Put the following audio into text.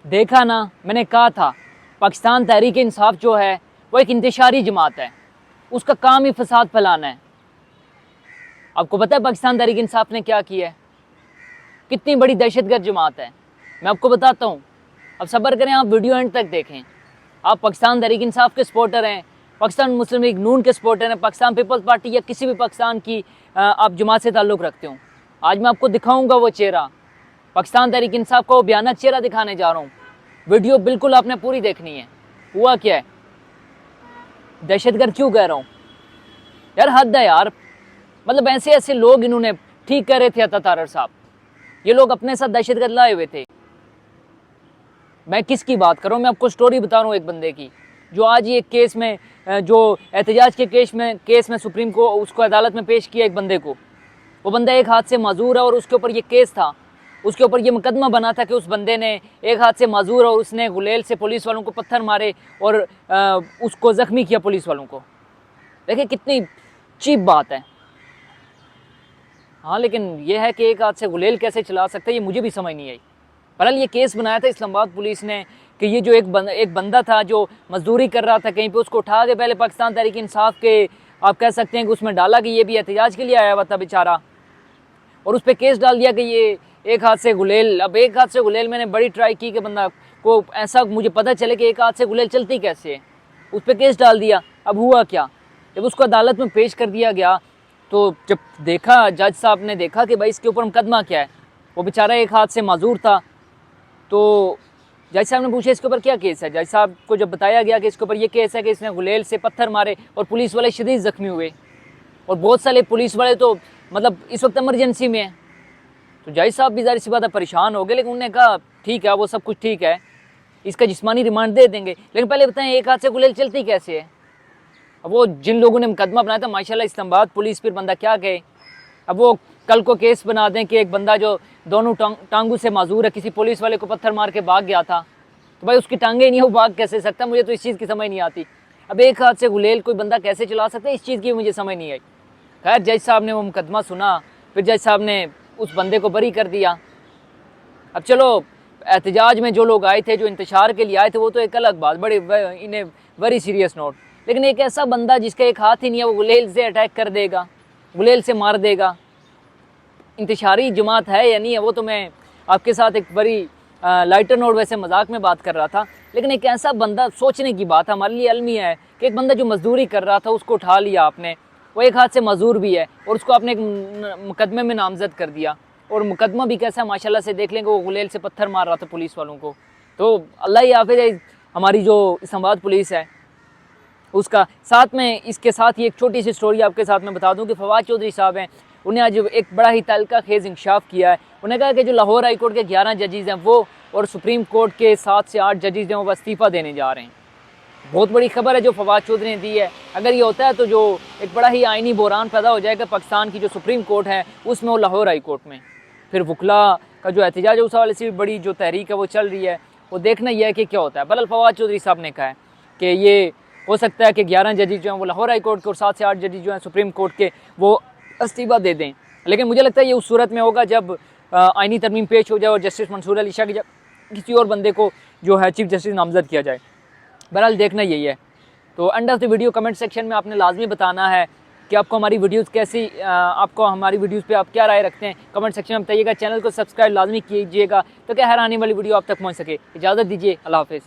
देखा ना, मैंने कहा था पाकिस्तान तहरीक इंसाफ जो है वो एक इंतशारी जमात है, उसका काम ही फसाद फैलाना है। आपको पता है पाकिस्तान तहरीक इंसाफ ने क्या किया है? कितनी बड़ी दहशतगर्द जमात है, मैं आपको बताता हूँ। अब सब्र करें, आप वीडियो एंड तक देखें। आप पाकिस्तान तहरीक इंसाफ के सपोर्टर हैं, पाकिस्तान मुस्लिम लीग नून के सपोर्टर हैं, पाकिस्तान पीपल्स पार्टी या किसी भी पाकिस्तान की आप जमात से ताल्लुक़ रखते हो, आज मैं आपको दिखाऊंगा वो चेहरा, पाकिस्तान तहरीक इंसाफ का वो भयानक चेहरा दिखाने जा रहा हूँ। वीडियो बिल्कुल आपने पूरी देखनी है। हुआ क्या है, दहशतगर्द क्यों कह रहा हूँ यार, हद है यार। मतलब ऐसे ऐसे लोग इन्होंने ठीक कह रहे थे अता तारर साहब, ये लोग अपने साथ दहशतगर्द लाए हुए थे। मैं किसकी बात कर रहा हूँ, मैं आपको स्टोरी बता रहा हूँ एक बंदे की, जो आज ये केस में, जो एहतजाज के केस में सुप्रीम को उसको अदालत में पेश किया एक बंदे को। वो बंदा एक हाथ से माजूर है और उसके ऊपर ये केस था, उसके ऊपर ये मुकदमा बना था कि उस बंदे ने एक हाथ से माजूर और उसने गुलेल से पुलिस वालों को पत्थर मारे और उसको ज़ख्मी किया पुलिस वालों को। देखिए कितनी चीप बात है। हाँ, लेकिन ये है कि एक हाथ से गुलेल कैसे चला सकते हैं, ये मुझे भी समझ नहीं आई। बहरहाल ये केस बनाया था इस्लामाबाद पुलिस ने कि ये जो एक बंदा था जो मजदूरी कर रहा था कहीं पे, उसको उठा के पहले पाकिस्तान तहरीक इंसाफ के, आप कह सकते हैं कि उसमें डाला कि ये भी एहतजाज के लिए आया हुआ था बेचारा, और उस पर केस डाल दिया कि ये एक हाथ से गुलेल। अब एक हाथ से गुलेल मैंने बड़ी ट्राई की कि बंदा को ऐसा मुझे पता चले कि एक हाथ से गुलेल चलती कैसे है, उस पर केस डाल दिया। अब हुआ क्या, जब उसको अदालत में पेश कर दिया गया तो जब देखा, जज साहब ने देखा कि भाई इसके ऊपर मुकदमा क्या है, वो बेचारा एक हाथ से माजूर था, तो जज साहब ने पूछा इसके ऊपर क्या केस है। जज साहब को जब बताया गया कि इसके ऊपर ये केस है कि इसने गुलेल से पत्थर मारे और पुलिस वाले शदीद ज़ख्मी हुए, और बहुत सारे पुलिस वाले तो मतलब इस वक्त इमरजेंसी में है, तो जज साहब भी ज़ाहिर सी बात है परेशान हो गए। लेकिन उन्होंने कहा ठीक है, वो सब कुछ ठीक है, इसका जिस्मानी रिमांड दे देंगे, लेकिन पहले बताएं एक हाथ से गुलेल चलती कैसे है। अब वो जिन लोगों ने मुकदमा बनाया था माशाल्लाह इस्लामाबाद पुलिस, फिर बंदा क्या कहे, अब वो कल को केस बना दें कि एक बंदा जो दोनों टांगों से माजूर है किसी पुलिस वाले को पत्थर मार के भाग गया था, तो भाई उसकी टांगें ही नहीं, वो भाग कैसे सकता। मुझे तो इस चीज़ की समझ नहीं आती। अब एक हाथ से गुलेल कोई बंदा कैसे चला सकता है, इस चीज़ की मुझे समझ नहीं आई। खैर जज साहब ने वो मुकदमा सुना, फिर जज साहब ने उस बंदे को बरी कर दिया। अब चलो एहतजाज में जो लोग आए थे, जो इंतशार के लिए आए थे, वो तो एक अलग बात, बड़े इन्हें वेरी सीरियस नोट। लेकिन एक ऐसा बंदा जिसका एक हाथ ही नहीं है, वो गुलेल से अटैक कर देगा, गुलेल से मार देगा। इंतशारी जमात है या नहीं है वो तो मैं आपके साथ एक बड़ी लाइटर नोट वैसे मजाक में बात कर रहा था, लेकिन एक ऐसा बंदा, सोचने की बात हमारे लिए अलमी है कि एक बंदा जो मजदूरी कर रहा था उसको उठा लिया आपने, वो एक हाथ से मजदूर भी है, और उसको आपने एक मुकदमे में नामजद कर दिया, और मुकदमा भी कैसा है माशाल्लाह से देख लेंगे, वो गुलेल से पत्थर मार रहा था पुलिस वालों को। तो अल्लाह ही हाफिज़ हमारी जो इस्लामाबाद पुलिस है उसका। साथ में इसके साथ ही एक छोटी सी स्टोरी आपके साथ में बता दूं कि फवाद चौधरी साहब हैं, उन्हें आज एक बड़ा ही तहलका खेज इंकशाफ किया है। उन्हें कहा कि जो लाहौर हाई कोर्ट के 11 जजेज़ हैं वो, और सुप्रीम कोर्ट के 7 से 8 जजेज़ हैं, वो इस्तीफ़ा देने जा रहे हैं। बहुत बड़ी खबर है जो फवाद चौधरी ने दी है। अगर ये होता है तो जो एक बड़ा ही आइनी बहरान पैदा हो जाएगा पाकिस्तान की जो सुप्रीम कोर्ट है उसमें और लाहौर हाई कोर्ट में। फिर वकला का जो एहतजाज है उस हवाले से भी बड़ी जो तहरीक है वो चल रही है, वो देखना यह है कि क्या होता है। बहरहाल फवाद चौधरी साहब ने कहा है कि ये हो सकता है कि 11 जजेज जो हैं वो लाहौर हाई कोर्ट के और 7 से 8 जजेज जो हैं सुप्रीम कोर्ट के वो इस्तीफ़ा दे दें। लेकिन मुझे लगता है ये उस सूरत में होगा जब आइनी तरमीम पेश हो जाए और जस्टिस मंसूर अली शाह की किसी और बंदे को जो है चीफ जस्टिस नामजद किया जाए। बहरहाल देखना यही है। तो end of the video comment section में आपने लाजमी बताना है कि आपको हमारी वीडियोस कैसी, आपको हमारी वीडियोस पे आप क्या राय रखते हैं, कमेंट सेक्शन में बताइएगा। चैनल को सब्सक्राइब लाजमी कीजिएगा तो क्या हर आने वाली वीडियो आप तक पहुंच सके। इजाज़त दीजिए, अल्लाह हाफ़िज़।